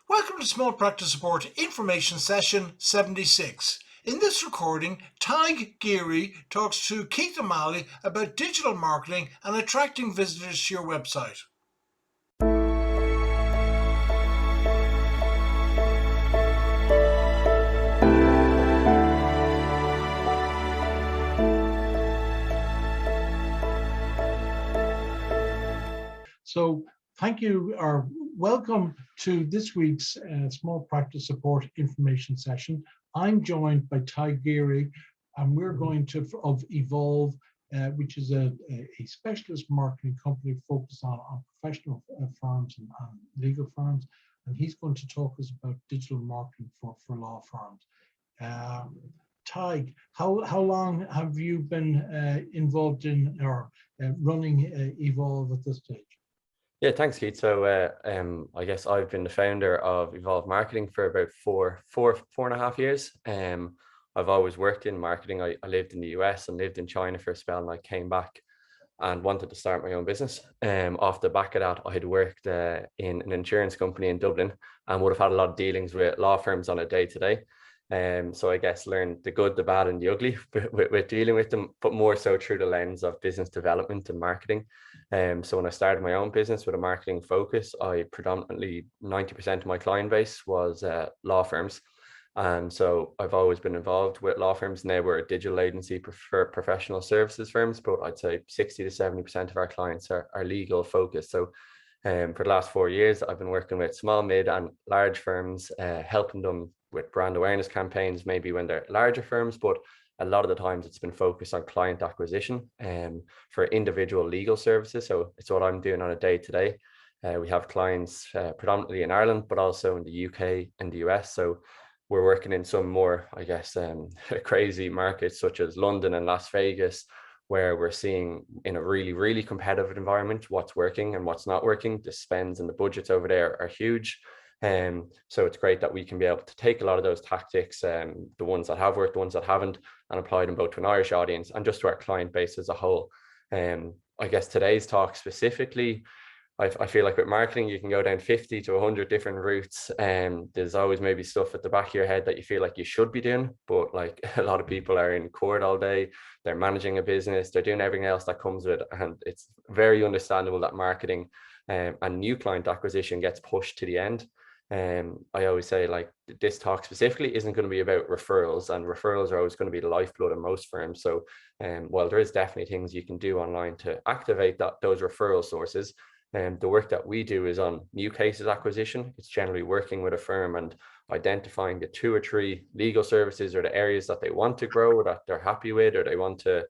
Welcome to Small Practice Support Information Session 76. In this recording, Tig Geary talks to Keith O'Malley about digital marketing and attracting visitors to your website. So thank you, or welcome to this week's Small Practice Support Information Session. I'm joined by Tig Geary, and we're going to of Evolve, which is a specialist marketing company focused on professional firms and legal firms. And he's going to talk us about digital marketing for law firms. Tig, how long have you been involved in or running Evolve at this stage? Yeah, thanks, Keith. So I guess I've been the founder of Evolve Marketing for about four and a half years. I've always worked in marketing. I lived in the US and lived in China for a spell, and I came back and wanted to start my own business. Off the back of that, I had worked in an insurance company in Dublin and would have had a lot of dealings with law firms on a day-to-day. So I guess learned the good, the bad, and the ugly with dealing with them, but more so through the lens of business development and marketing. So when I started my own business with a marketing focus, I predominantly 90% of my client base was law firms. And so I've always been involved with law firms. Now we're a digital agency for professional services firms, but I'd say 60 to 70% of our clients are legal focused. So for the last 4 years, I've been working with small, mid and large firms, helping them with brand awareness campaigns, maybe when they're larger firms, but a lot of the times it's been focused on client acquisition for individual legal services. So it's what I'm doing on a day-to-day. We have clients predominantly in Ireland, but also in the UK and the US. So we're working in some more, I guess, crazy markets such as London and Las Vegas, where we're seeing in a really, really competitive environment what's working and what's not working. The spends and the budgets over there are huge. So it's great that we can be able to take a lot of those tactics, the ones that have worked, the ones that haven't, and apply them both to an Irish audience and just to our client base as a whole. I guess today's talk specifically, I feel like with marketing, you can go down 50 to 100 different routes. There's always maybe stuff at the back of your head that you feel like you should be doing, but like a lot of people are in court all day, they're managing a business, they're doing everything else that comes with it. And it's very understandable that marketing and new client acquisition gets pushed to the end. I always say, like, this talk specifically isn't going to be about referrals, and referrals are always going to be the lifeblood of most firms. So while there is definitely things you can do online to activate those referral sources, the work that we do is on new cases acquisition. It's generally working with a firm and identifying the 2 or 3 legal services or the areas that they want to grow or that they're happy with, or they want to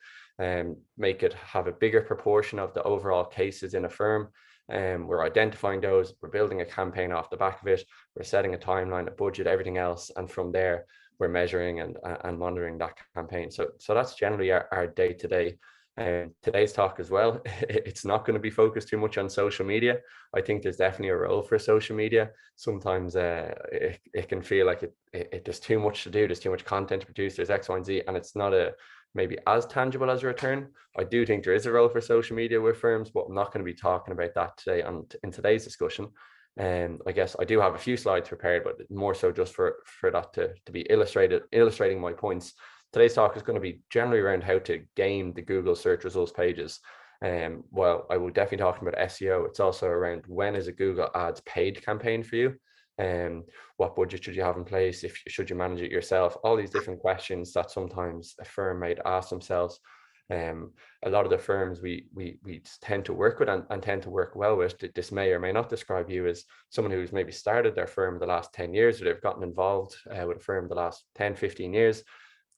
make it have a bigger proportion of the overall cases in a firm. We're identifying those, we're building a campaign off the back of it, we're setting a timeline, a budget, everything else, and from there we're measuring and monitoring that campaign. So that's generally our day-to-day. Today's talk as well, it's not going to be focused too much on social media. I think there's definitely a role for social media. Sometimes it can feel like there's too much to do, there's too much content to produce, there's X, Y, and Z, and it's not maybe as tangible as a return. I do think there is a role for social media with firms, but I'm not going to be talking about that today in today's discussion. I guess I do have a few slides prepared, but more so just for that to be illustrating my points. Today's talk is going to be generally around how to game the Google search results pages. Well, I will definitely talk about SEO. It's also around when is a Google Ads paid campaign for you? What budget should you have in place? Should you manage it yourself? All these different questions that sometimes a firm might ask themselves. A lot of the firms we tend to work with and tend to work well with, this may or may not describe you as someone who's maybe started their firm the last 10 years, or they've gotten involved with a firm the last 10, 15 years.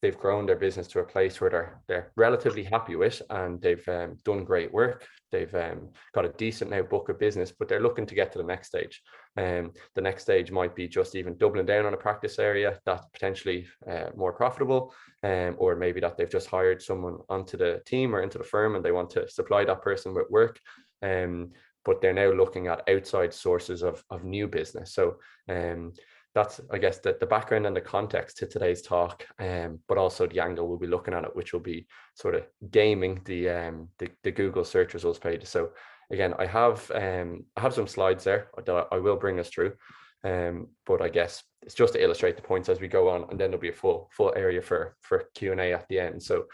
They've grown their business to a place where they're relatively happy with, and they've done great work. They've got a decent now book of business, but they're looking to get to the next stage. The next stage might be just even doubling down on a practice area that's potentially more profitable, or maybe that they've just hired someone onto the team or into the firm and they want to supply that person with work. But they're now looking at outside sources of new business. So that's, I guess, the background and the context to today's talk, but also the angle we'll be looking at it, which will be sort of gaming the Google search results page. So again, I have some slides there that I will bring us through. But I guess it's just to illustrate the points as we go on, and then there'll be a full area for Q&A at the end. So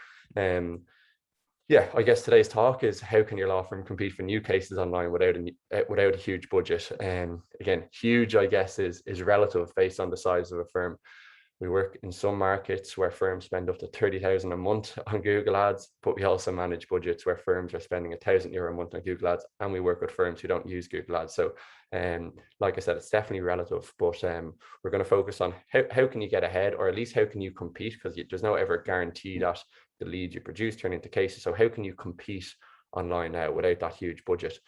yeah, I guess today's talk is how can your law firm compete for new cases online without a huge budget? Again, huge, I guess, is relative based on the size of a firm. We work in some markets where firms spend up to 30,000 a month on Google Ads, but we also manage budgets where firms are spending €1,000 a month on Google Ads, and we work with firms who don't use Google Ads. So, like I said, it's definitely relative, but we're going to focus on how can you get ahead, or at least how can you compete, because there's no ever guarantee that the leads you produce turn into cases. So how can you compete online now without that huge budget?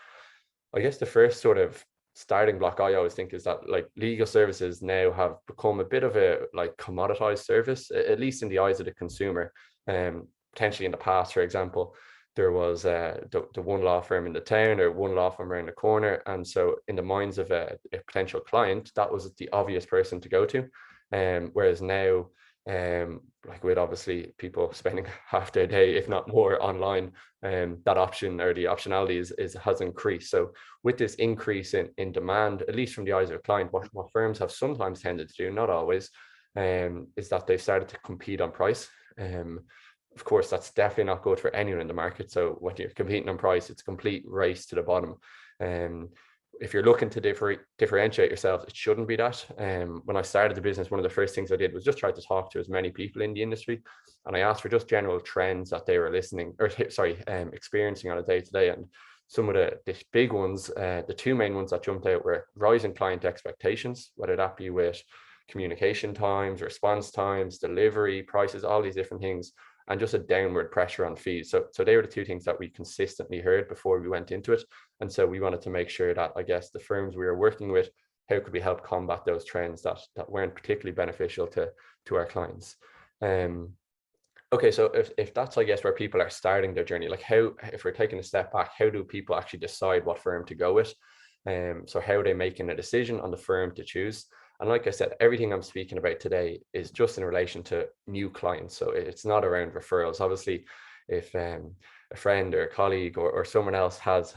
I guess the first sort of starting block I always think is that like legal services now have become a bit of a like commoditized service, at least in the eyes of the consumer. Potentially in the past, for example, there was the one law firm in the town or one law firm around the corner, and so in the minds of a potential client, that was the obvious person to go to. Whereas now, like with obviously people spending half their day, if not more, online, that option or the optionality has increased. So with this increase in demand, at least from the eyes of a client, what firms have sometimes tended to do, not always, is that they've started to compete on price. Of course, that's definitely not good for anyone in the market. So when you're competing on price, it's a complete race to the bottom. If you're looking to differentiate yourself, it shouldn't be that. When I started the business, one of the first things I did was just try to talk to as many people in the industry, and I asked for just general trends that they were experiencing on a day-to-day. And some of the big ones, the two main ones that jumped out were rising client expectations, whether that be with communication times, response times, delivery, prices, all these different things, and just a downward pressure on fees. So they were the two things that we consistently heard before we went into it. And so we wanted to make sure that, I guess, the firms we were working with, how could we help combat those trends that weren't particularly beneficial to our clients? Okay, so if that's, I guess, where people are starting their journey, like how, if we're taking a step back, how do people actually decide what firm to go with? So how are they making a decision on the firm to choose? And like I said, everything I'm speaking about today is just in relation to new clients. So it's not around referrals. Obviously, if a friend or a colleague or someone else has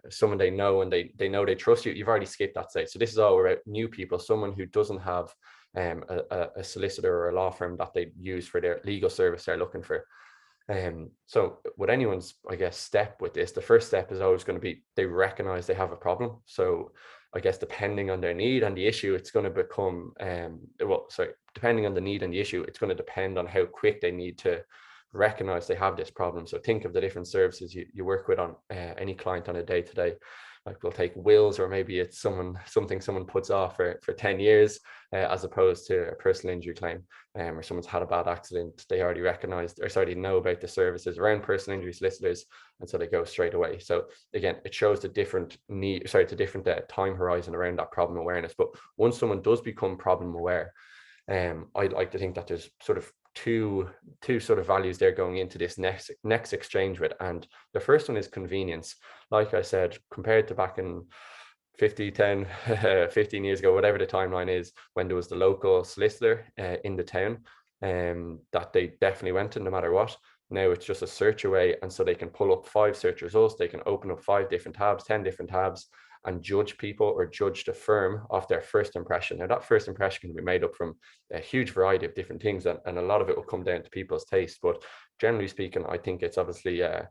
someone they know and they know they trust you, you've already skipped that stage. So this is all about new people, someone who doesn't have a solicitor or a law firm that they use for their legal service they're looking for. So with anyone's, I guess, step with this, the first step is always going to be they recognize they have a problem. So I guess depending on their need and the issue, it's going to become, depending on the need and the issue, it's going to depend on how quick they need to recognize they have this problem. So think of the different services you work with on any client on a day-to-day. Like we'll take wills, or maybe it's something someone puts off for 10 years, as opposed to a personal injury claim, or someone's had a bad accident. They already know about the services around personal injury solicitors, and so they go straight away. So again, it shows the different time horizon around that problem awareness. But once someone does become problem aware, I'd like to think that there's sort of two sort of values they're going into this next exchange with. And the first one is convenience. Like I said, compared to back in 15 years ago, whatever the timeline is, when there was the local solicitor in the town, that they definitely went to no matter what. Now it's just a search away, and so they can pull up 5 search results, they can open up 5 different tabs, 10 different tabs, and judge people or judge the firm off their first impression. Now that first impression can be made up from a huge variety of different things, and a lot of it will come down to people's taste. But generally speaking, I think it's obviously a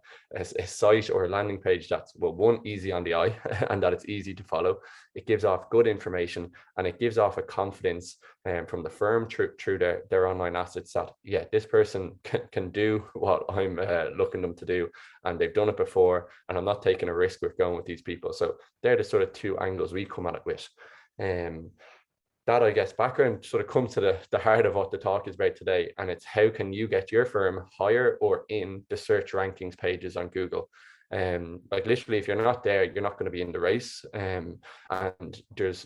site or a landing page that's, well, one, easy on the eye and that it's easy to follow. It gives off good information, and it gives off a confidence from the firm through their online assets that, yeah, this person can do what I'm looking them to do, and they've done it before, and I'm not taking a risk with going with these people. So they're the sort of 2 angles we come at it with. That, I guess, background sort of comes to the heart of what the talk is about today, and it's how can you get your firm higher or in the search rankings pages on Google. Like literally, if you're not there, you're not going to be in the race. And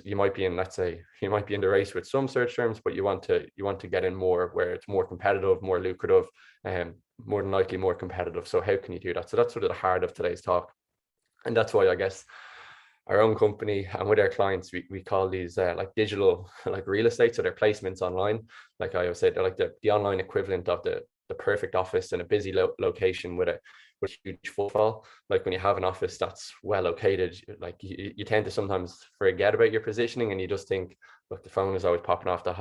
you might be in the race with some search terms, but you want to get in more where it's more competitive, more lucrative, and more than likely more competitive. So how can you do that? So that's sort of the heart of today's talk, and that's why I guess our own company and with our clients, we call these like digital, like real estate. So they're placements online. Like I always say, they're like the online equivalent of the perfect office in a busy location with with huge footfall. Like when you have an office that's well located, like you tend to sometimes forget about your positioning, and you just think, look, the phone is always popping off the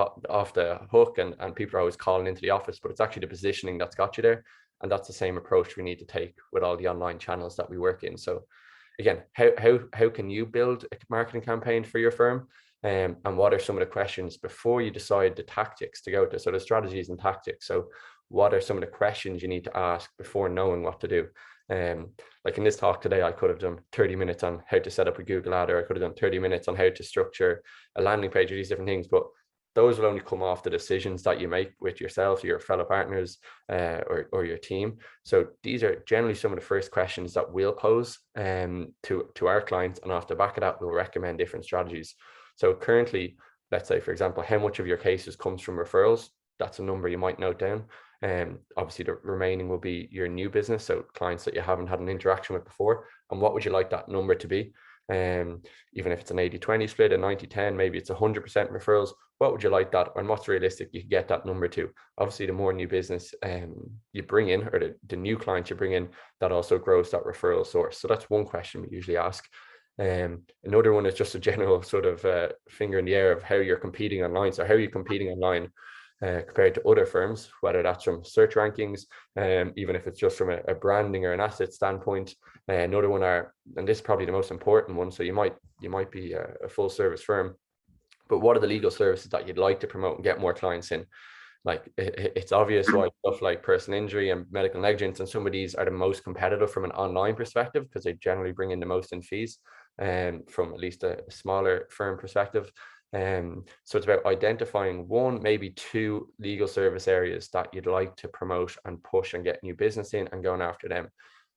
hook, and people are always calling into the office, but it's actually the positioning that's got you there. And that's the same approach we need to take with all the online channels that we work in. So again, how can you build a marketing campaign for your firm? And what are some of the questions before you decide the tactics to go to? So the strategies and tactics. So what are some of the questions you need to ask before knowing what to do? Like in this talk today, I could have done 30 minutes on how to set up a Google ad, or I could have done 30 minutes on how to structure a landing page, or these different things. But those will only come off the decisions that you make with yourself, your fellow partners, or your team. So these are generally some of the first questions that we'll pose to our clients, and off the back of that, we'll recommend different strategies. So currently, let's say, for example, how much of your cases comes from referrals? That's a number you might note down. Obviously, the remaining will be your new business, so clients that you haven't had an interaction with before. And what would you like that number to be? Even if it's an 80-20 split, a 90-10, maybe it's 100% referrals. What would you like that, and what's realistic you can get that number to? Obviously, the more new business you bring in, or the new clients you bring in, that also grows that referral source. So that's one question we usually ask. Another one is just a general sort of finger in the air of how you're competing online. So how are you competing online compared to other firms, whether that's from search rankings, even if it's just from a branding or an asset standpoint. Another one and this is probably the most important one, so you might be a full service firm, but what are the legal services that you'd like to promote and get more clients in? Like it's obvious why stuff like personal injury and medical negligence and some of these are the most competitive from an online perspective, because they generally bring in the most in fees, from at least a smaller firm perspective. So it's about identifying one, maybe two legal service areas that you'd like to promote and push and get new business in, and going after them.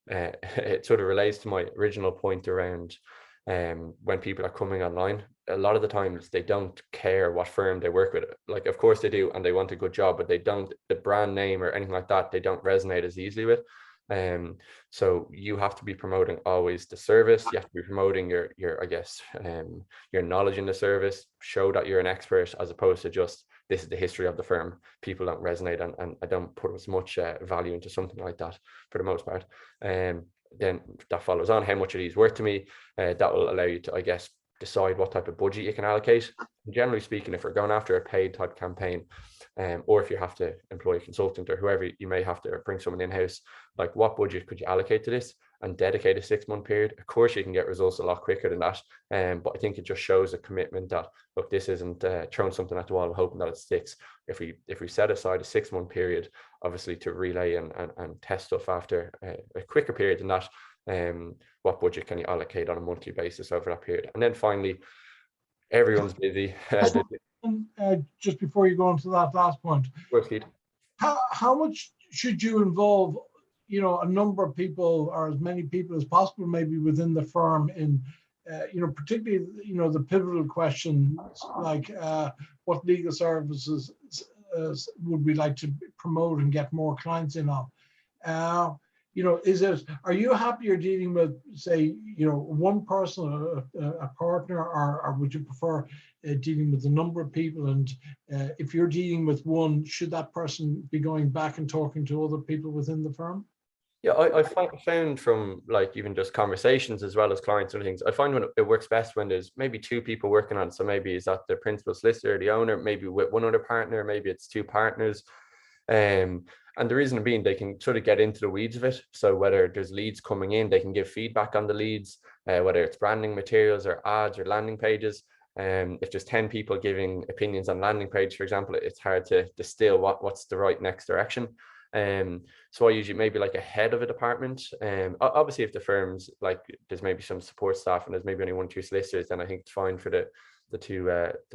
It sort of relates to my original point around when people are coming online. A lot of the times they don't care what firm they work with. Like, of course they do, and they want a good job, but they don't, the brand name or anything like that, they don't resonate as easily with. So you have to be promoting always the service. You have to be promoting your I guess your knowledge in the service. Show that you're an expert, as opposed to just, this is the history of the firm. People don't resonate, and I don't put as much value into something like that for the most part. Then that follows on, how much are these worth to me? That will allow you to, I guess, decide what type of budget you can allocate. Generally speaking, if we're going after a paid type campaign, or if you have to employ a consultant or whoever, you may have to bring someone in-house, like what budget could you allocate to this and dedicate a 6-month period? Of course, you can get results a lot quicker than that. But I think it just shows a commitment that, look, this isn't throwing something at the wall and hoping that it sticks. If we set aside a 6-month period, obviously to relay and test stuff after a quicker period than that, what budget can you allocate on a monthly basis over that period? And then finally, everyone's busy. Just before you go on to that last point, how much should you involve, a number of people, or as many people as possible, maybe within the firm, in particularly the pivotal questions like what legal services would we like to promote and get more clients in on? Are you happier dealing with, say, one person, a partner, or would you prefer dealing with a number of people? And if you're dealing with one, should that person be going back and talking to other people within the firm? Yeah, I found from, like, even just conversations as well as clients and things, I find when it works best when there's maybe two people working on it. So maybe is that the principal solicitor, the owner, maybe with one other partner, maybe it's two partners. And the reason being, they can sort of get into the weeds of it. So whether there's leads coming in, they can give feedback on the leads, whether it's branding materials or ads or landing pages. If there's 10 people giving opinions on landing page, for example, it's hard to distill what's the right next direction. So I usually maybe like a head of a department. Obviously, if the firm's like, there's maybe some support staff and there's maybe only 1 or 2 solicitors, then I think it's fine for the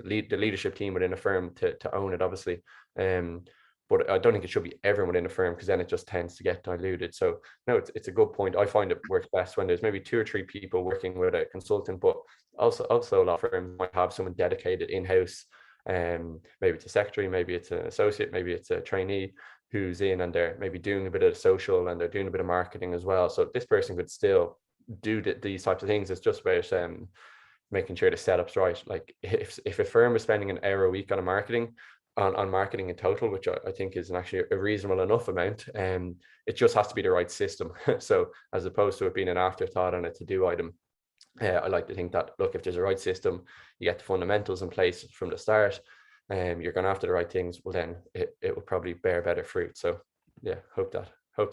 leadership team within a firm to own it, obviously. But I don't think it should be everyone in a firm, because then it just tends to get diluted. So no, it's a good point. I find it works best when there's maybe 2 or 3 people working with a consultant, but also a lot of firms might have someone dedicated in-house. Maybe it's a secretary, maybe it's an associate, maybe it's a trainee who's in, and they're maybe doing a bit of social and they're doing a bit of marketing as well. So this person could still do these types of things. It's just about making sure the setup's right. Like if a firm is spending an hour a week on a marketing, on marketing in total, which I think is actually a reasonable enough amount. It just has to be the right system. So as opposed to it being an afterthought and a to-do item, I like to think that, look, if there's a right system, you get the fundamentals in place from the start, and you're going after the right things, well, then it will probably bear better fruit. So yeah, hope that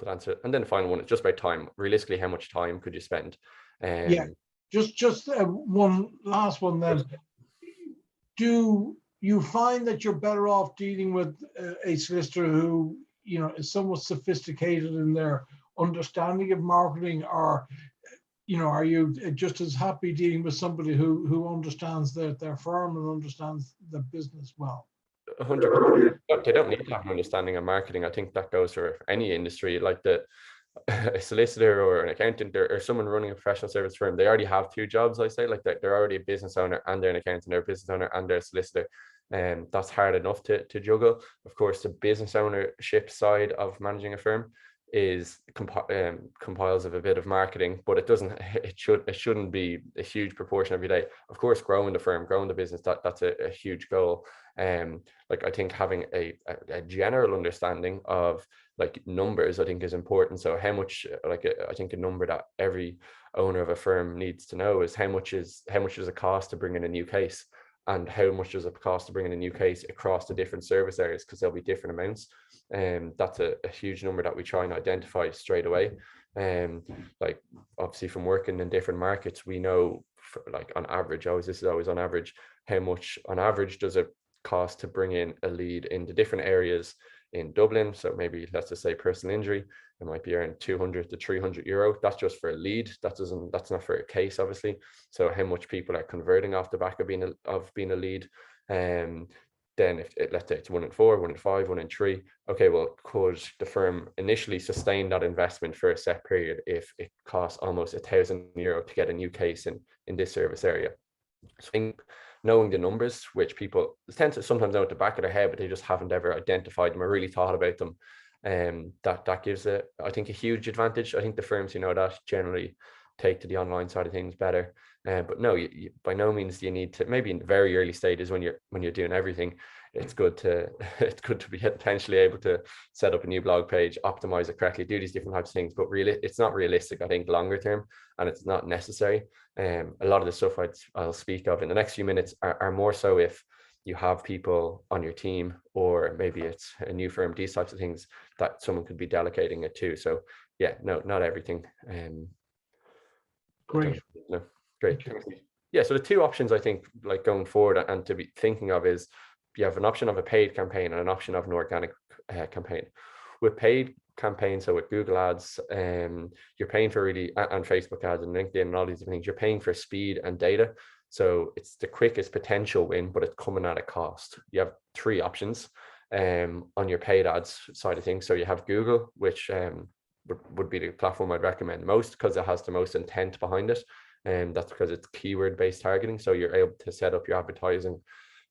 answers it. And then the final one is just about time. Realistically, how much time could you spend? Yeah, just one last one then. Do you find that you're better off dealing with a solicitor who, you know, is somewhat sophisticated in their understanding of marketing, or, you know, are you just as happy dealing with somebody who understands their firm and understands the business well? 100%. They don't need to have an understanding of marketing. I think that goes for any industry, like a solicitor or an accountant or someone running a professional service firm. They already have two jobs, I say, like they're already a business owner and they're an accountant, they're a business owner and they're a solicitor. And that's hard enough to juggle. Of course, the business ownership side of managing a firm is compiles of a bit of marketing, but it shouldn't be a huge proportion every day. Of course, growing the firm, growing the business, that's a huge goal. Like I think having a general understanding of like numbers, I think, is important. So how much, I think a number that every owner of a firm needs to know is how much does it cost to bring in a new case, and how much does it cost to bring in a new case across the different service areas, because there'll be different amounts. And that's a huge number that we try and identify straight away. Like obviously from working in different markets, we know like on average, this is always on average, how much on average does it cost to bring in a lead in the different areas in Dublin. So maybe let's just say personal injury, it might be around 200 to 300 euro. That's just for a lead. That's not for a case, obviously. So how much people are converting off the back of being a lead. Then if let's say it's 1 in 4, 1 in 5, 1 in 3, okay, well, could the firm initially sustain that investment for a set period if it costs almost €1,000 to get a new case in this service area? So I think knowing the numbers, which people tend to sometimes know at the back of their head, but they just haven't ever identified them or really thought about them, that gives I think a huge advantage. I think the firms who know that generally take to the online side of things better. But no, you by no means do you need to. Maybe in the very early stages when you're doing everything, it's good to be potentially able to set up a new blog page, optimize it correctly, do these different types of things. But really, it's not realistic, I think, longer term, and it's not necessary. A lot of the stuff I'll speak of in the next few minutes are more so if you have people on your team, or maybe it's a new firm, these types of things that someone could be delegating it to. So yeah, no, not everything. Great. No, great. Yeah, so the two options I think, like going forward and to be thinking of, is you have an option of a paid campaign and an option of an organic campaign. With paid campaigns, so with Google ads, you're paying for really, and Facebook ads and LinkedIn and all these different things, you're paying for speed and data. So it's the quickest potential win, but it's coming at a cost. You have three options on your paid ads side of things. So you have Google, which would be the platform I'd recommend most, because it has the most intent behind it. And that's because it's keyword-based targeting. So you're able to set up your advertising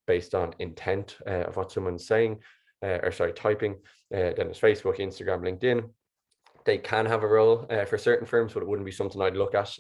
based on intent of what someone's saying, typing. Then there's Facebook, Instagram, LinkedIn. They can have a role for certain firms, but it wouldn't be something I'd look at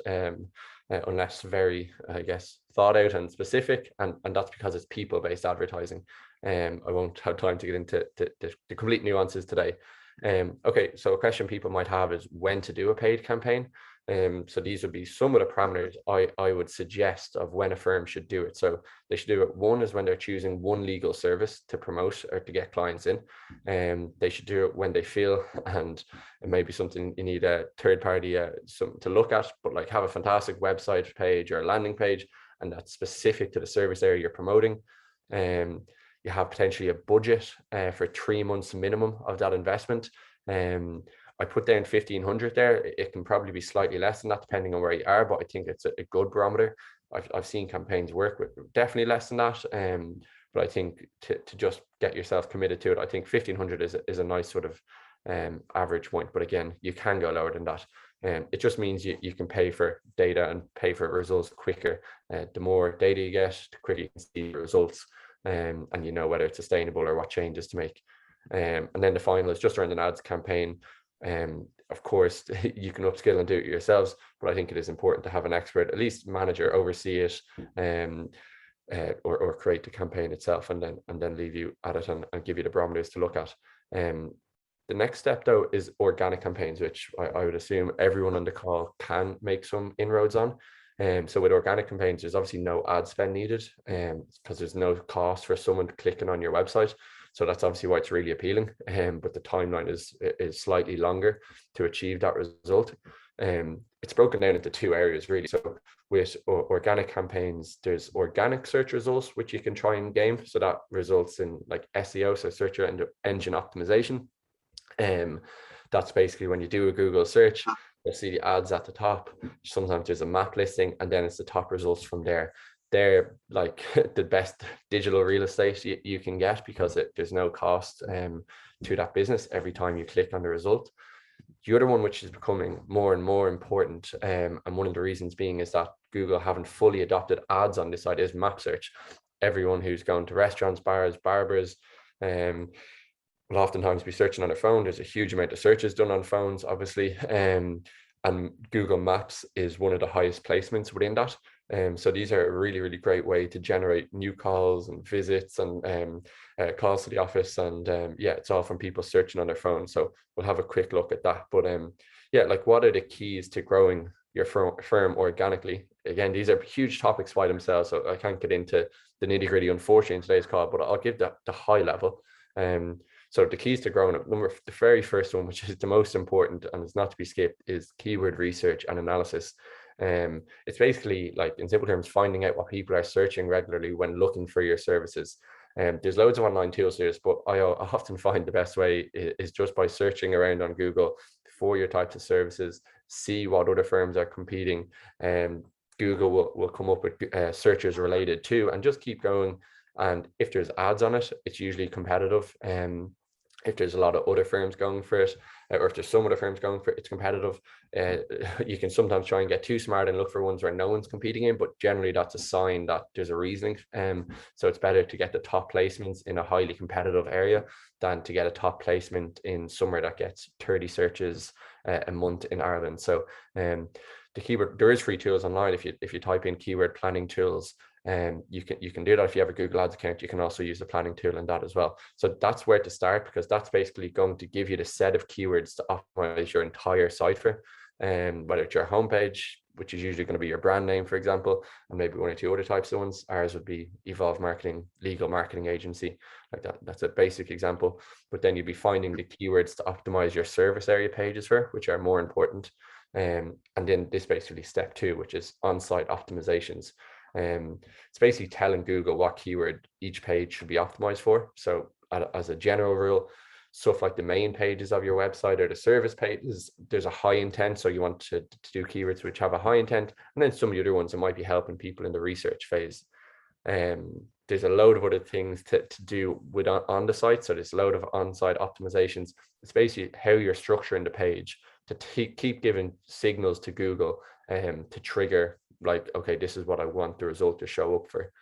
unless very, I guess, thought out and specific. And that's because it's people-based advertising. I won't have time to get into the complete nuances today. Okay, so a question people might have is when to do a paid campaign. So these would be some of the parameters I would suggest of when a firm should do it. So they should do it. One is when they're choosing one legal service to promote or to get clients in. They should do it when they feel, and it may be something you need a third party something to look at, but like have a fantastic website page or a landing page, and that's specific to the service area you're promoting. You have potentially a budget for 3 months minimum of that investment. I put down 1,500 there. It can probably be slightly less than that depending on where you are, but I think it's a good barometer. I've seen campaigns work with definitely less than that. But I think to just get yourself committed to it, I think 1,500 is a nice sort of average point. But again, you can go lower than that. It just means you can pay for data and pay for results quicker. The more data you get, the quicker you can see the results, and you know whether it's sustainable or what changes to make. And then the final is just around an ads campaign. Of course, you can upskill and do it yourselves, but I think it is important to have an expert, at least manager, oversee it. or create the campaign itself, and then leave you at it and give you the barometers to look at. The next step though is organic campaigns, which I would assume everyone on the call can make some inroads on. So with organic campaigns, there's obviously no ad spend needed, because there's no cost for someone clicking on your website. So that's obviously why it's really appealing. But the timeline is slightly longer to achieve that result. It's broken down into two areas really. So with organic campaigns, there's organic search results, which you can try and game. So that results in like SEO, so search engine optimization. That's basically when you do a Google search, you'll see the ads at the top. Sometimes there's a map listing, and then it's the top results from there. They're like the best digital real estate you can get, because there's no cost to that business every time you click on the result. The other one, which is becoming more and more important, and one of the reasons being is that Google haven't fully adopted ads on this side, is map search. Everyone who's going to restaurants, bars, barbers, will oftentimes be searching on their phone. There's a huge amount of searches done on phones, obviously, and Google Maps is one of the highest placements within that. So these are a really, really great way to generate new calls and visits and calls to the office. And yeah, it's all from people searching on their phone. So we'll have a quick look at that. But yeah, like, what are the keys to growing your firm organically? Again, these are huge topics by themselves, so I can't get into the nitty gritty, unfortunately, in today's call, but I'll give the high level. So the keys to growing up, the very first one, which is the most important and is not to be skipped, is keyword research and analysis. It's basically, like, in simple terms, finding out what people are searching regularly when looking for your services. There's loads of online tools for this, but I often find the best way is just by searching around on Google for your types of services, see what other firms are competing, and Google will come up with searches related to, and just keep going. And if there's ads on it, it's usually competitive. If there's a lot of other firms going for it, or if there's some other firms going for it, it's competitive. You can sometimes try and get too smart and look for ones where no one's competing in, but generally that's a sign that there's a reasoning. So it's better to get the top placements in a highly competitive area than to get a top placement in somewhere that gets 30 searches a month in Ireland. So the keyword, there is free tools online. If you type in keyword planning tools, you can do that. If you have a Google Ads account, you can also use the planning tool in that as well. So that's where to start, because that's basically going to give you the set of keywords to optimize your entire site for, whether it's your homepage, which is usually going to be your brand name, for example, and maybe one or two other types of ones. Ours would be Evolve Marketing, legal marketing agency, like that. That's a basic example. But then you'd be finding the keywords to optimize your service area pages for, which are more important. And then this basically step 2, which is on-site optimizations. It's basically telling Google what keyword each page should be optimized for. So as a general rule, stuff like the main pages of your website or the service pages, there's a high intent. So you want to do keywords which have a high intent. And then some of the other ones that might be helping people in the research phase. There's a load of other things to do with on the site. So there's a load of on-site optimizations. It's basically how you're structuring the page to keep giving signals to Google to trigger, like, okay, this is what I want the result to show up for.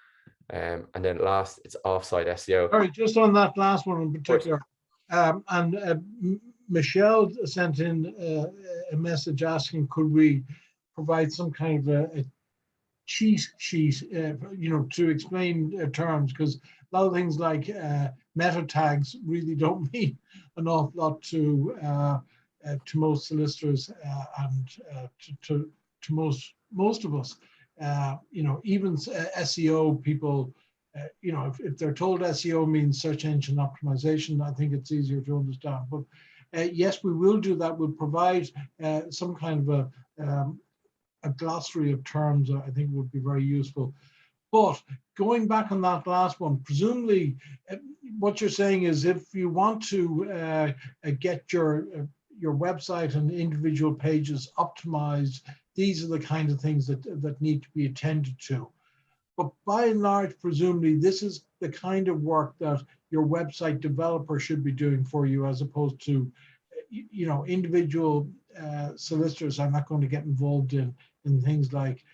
And then last, it's offsite SEO. Sorry, just on that last one in particular. Michelle sent in a message asking, could we provide some kind of a cheat sheet, to explain terms, because a lot of things like meta tags really don't mean an awful lot to most solicitors and to most of us. Even SEO people, if they're told SEO means search engine optimization, I think it's easier to understand. But yes, we will do that. We'll provide some kind of a glossary of terms. I think would be very useful. But going back on that last one, presumably what you're saying is if you want to get your website and individual pages optimized, these are the kind of things that need to be attended to. But by and large, presumably, this is the kind of work that your website developer should be doing for you, as opposed to, individual solicitors are not going to get involved in things like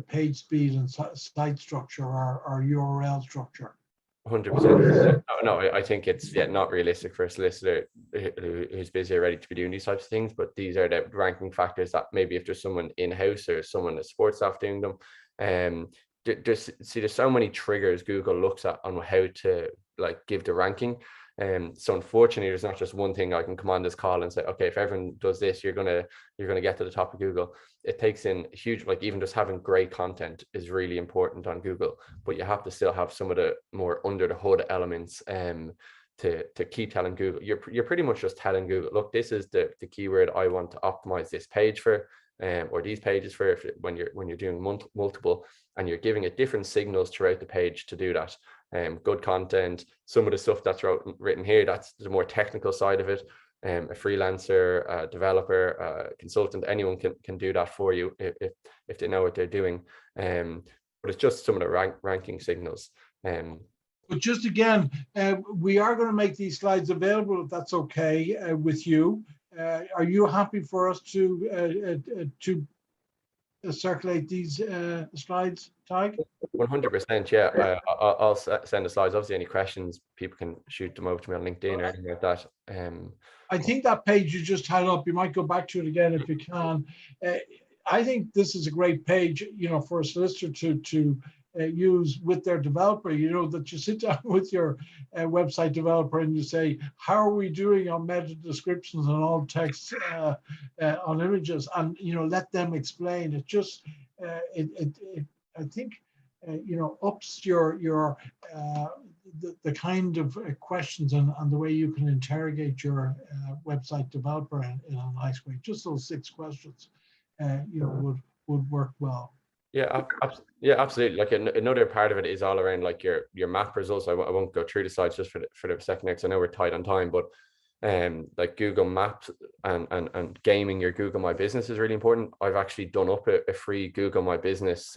page speed and site structure or URL structure. 100%. No, I think it's not realistic for a solicitor who's busy already to be doing these types of things. But these are the ranking factors that maybe if there's someone in-house or someone at sports staff doing them, there's so many triggers Google looks at on how to like give the ranking. So unfortunately, there's not just one thing I can come on this call and say, okay, if everyone does this, you're gonna get to the top of Google. It takes in huge, like even just having great content is really important on Google, but you have to still have some of the more under the hood elements to keep telling Google. You're pretty much just telling Google, look, this is the keyword I want to optimize this page for, or these pages for, when you're doing multiple, and you're giving it different signals throughout the page to do that. Good content, some of the stuff that's written here, that's the more technical side of it. A freelancer, a developer, a consultant, anyone can do that for you if they know what they're doing. But it's just some of the ranking signals. But just again, we are going to make these slides available if that's okay with you. Are you happy for us to circulate these slides, Tig? 100%, yeah. I'll send the slides. Obviously, any questions, people can shoot them over to me on LinkedIn or anything like that. I think that page you just had up, you might go back to it again if you can. I think this is a great page, for a solicitor to use with their developer, that you sit down with your website developer and you say, how are we doing on meta descriptions and alt text on images, and let them explain. It just I think ups your the kind of questions and the way you can interrogate your website developer in a nice way. Just those 6 questions would work well. Yeah, absolutely. Like another part of it is all around like your map results. I won't go through the slides just for the second because I know we're tight on time, but like Google Maps and gaming your Google My Business is really important. I've actually done up a free Google My Business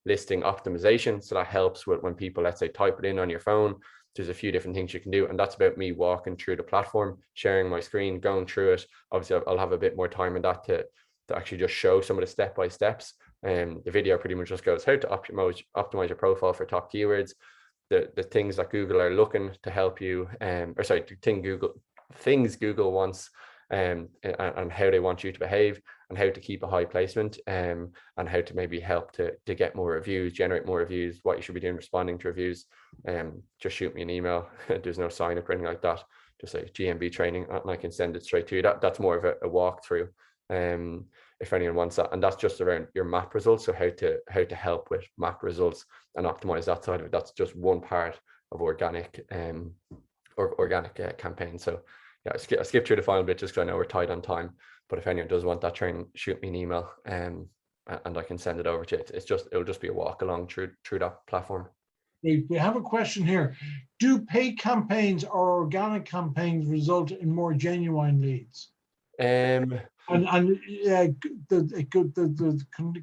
listing optimization, so that helps with when people, let's say, type it in on your phone. There's a few different things you can do, and that's about me walking through the platform, sharing my screen, going through it. Obviously, I'll have a bit more time in that to actually just show some of the step-by-steps. The video pretty much just goes how to optimize your profile for top keywords, the things that Google are looking to help you, things Google wants, and how they want you to behave, and how to keep a high placement, and how to maybe help to get more reviews, generate more reviews, what you should be doing responding to reviews. Just shoot me an email. There's no sign up or anything like that. Just like GMB training, and I can send it straight to you. That's more of a walkthrough. If anyone wants that, and that's just around your map results. So how to help with map results and optimize that side of it. That's just one part of organic campaign. So yeah, I skip through the final bit just because I know we're tight on time. But if anyone does want that training, shoot me an email, and I can send it over to you. It'll just be a walk along through that platform. We have a question here. Do paid campaigns or organic campaigns result in more genuine leads? The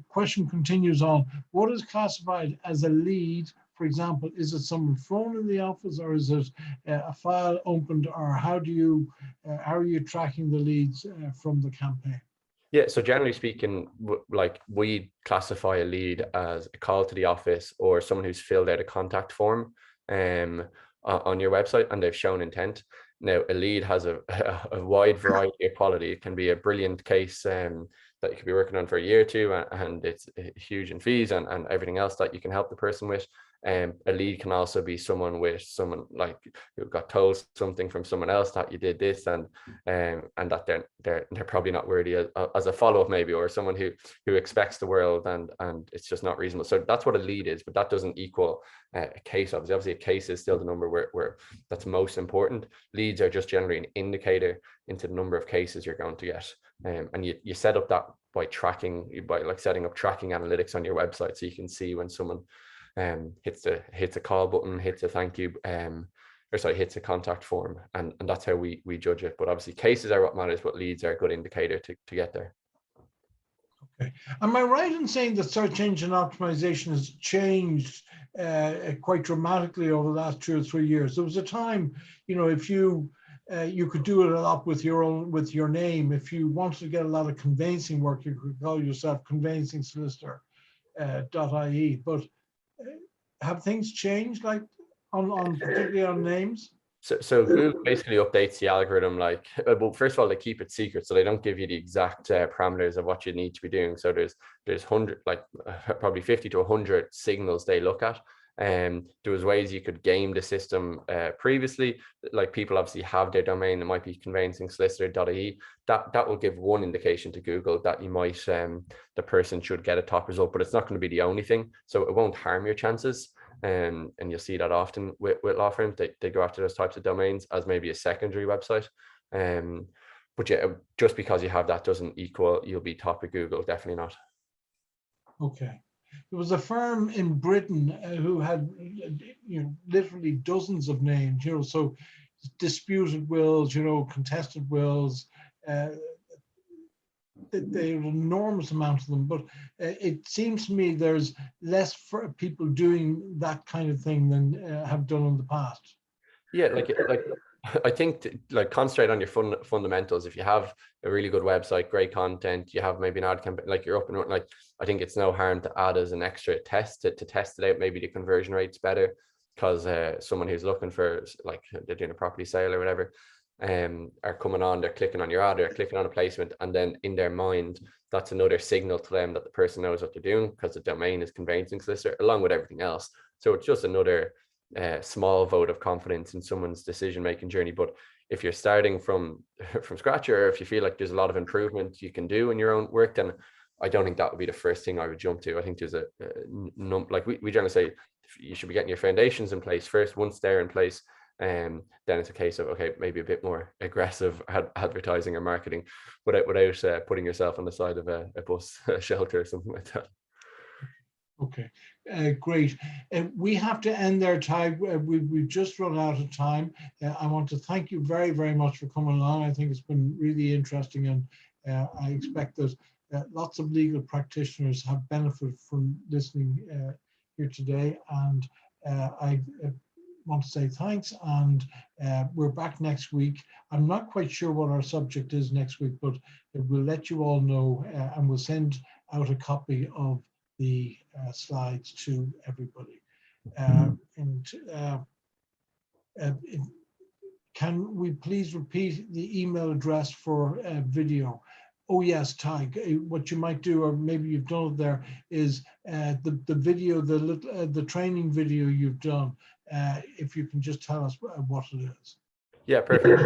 question continues on. What is classified as a lead? For example, is it someone phone in the office, or is it a file opened, or how are you tracking the leads from the campaign? Yeah, so generally speaking, like we classify a lead as a call to the office or someone who's filled out a contact form on your website and they've shown intent. Now, a lead has a wide variety of quality. It can be a brilliant case that you could be working on for a year or two, and it's huge in fees and everything else that you can help the person with. A lead can also be someone like who got told something from someone else that you did this, and that they're probably not worthy as a follow-up maybe, or someone who expects the world and it's just not reasonable. So that's what a lead is, but that doesn't equal a case. Obviously a case is still the number where that's most important. Leads are just generally an indicator into the number of cases you're going to get, and you set up that by setting up tracking analytics on your website, so you can see when someone hits a call button, hits a thank you, hits a contact form, and that's how we judge it. But obviously cases are what matters, but leads are a good indicator to get there. Okay. Am I right in saying that search engine optimization has changed quite dramatically over the last 2 or 3 years? There was a time, if you could do it a lot with your name. If you wanted to get a lot of conveyancing work, you could call yourself conveyancing solicitor .ie. But have things changed, like particularly on names? So Google basically updates the algorithm, like, well, first of all, they keep it secret, so they don't give you the exact parameters of what you need to be doing. So there's probably 50 to 100 signals they look at. There was ways you could game the system previously, like people obviously have their domain. It might be conveyancingsolicitor.ie. That will give one indication to Google that you might the person should get a top result, but it's not going to be the only thing. So it won't harm your chances. And you'll see that often with law firms. They go after those types of domains as maybe a secondary website. But yeah, just because you have that doesn't equal you'll be top of Google. Definitely not. Okay. There was a firm in Britain who had, literally dozens of names, so disputed wills, contested wills. There are an enormous amount of them, but it seems to me there's less for people doing that kind of thing than have done in the past. Yeah, like I think concentrate on your fundamentals. If you have a really good website, great content, you have maybe an ad campaign, like you're up and running, like I think it's no harm to add as an extra test to test it out. Maybe the conversion rate's better because someone who's looking for, like, they're doing a property sale or whatever, are coming on, they're clicking on your ad, they're clicking on a placement, and then in their mind, that's another signal to them that the person knows what they're doing because the domain is conveyancing solicitor along with everything else. So it's just another small vote of confidence in someone's decision-making journey. But if you're starting from scratch, or if you feel like there's a lot of improvement you can do in your own work, then I don't think that would be the first thing I would jump to. I think there's like we generally say you should be getting your foundations in place first. Once they're in place, then it's a case of, okay, maybe a bit more aggressive advertising or marketing without putting yourself on the side of a bus shelter or something like that. Okay, great. We have to end there, Ty. We've just run out of time. I want to thank you very, very much for coming along. I think it's been really interesting, and I expect that lots of legal practitioners have benefited from listening here today. And I want to say thanks, and we're back next week. I'm not quite sure what our subject is next week, but we'll let you all know, and we'll send out a copy of the slides to everybody. Can we please repeat the email address for video? Oh yes, Ty, what you might do, or maybe you've done it there, is the video, the training video you've done, if you can just tell us what it is. Yeah, perfect.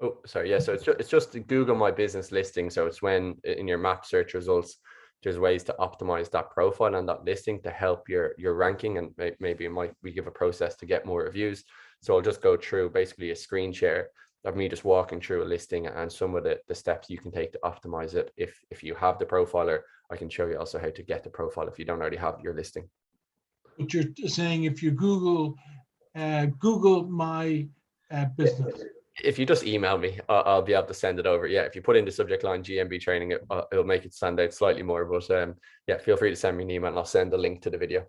Oh, sorry. Yeah, so it's just to Google My Business listing. So it's when in your map search results, there's ways to optimize that profile and that listing to help your ranking, and maybe we give a process to get more reviews. So I'll just go through basically a screen share of me just walking through a listing and some of the steps you can take to optimize it. If you have the profiler, I can show you also how to get the profile if you don't already have your listing. But you're saying if you Google My Business. If you just email me, I'll be able to send it over. Yeah, if you put in the subject line GMB training, it'll make it stand out slightly more. But yeah, feel free to send me an email and I'll send the link to the video.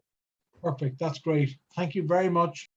Perfect. That's great. Thank you very much.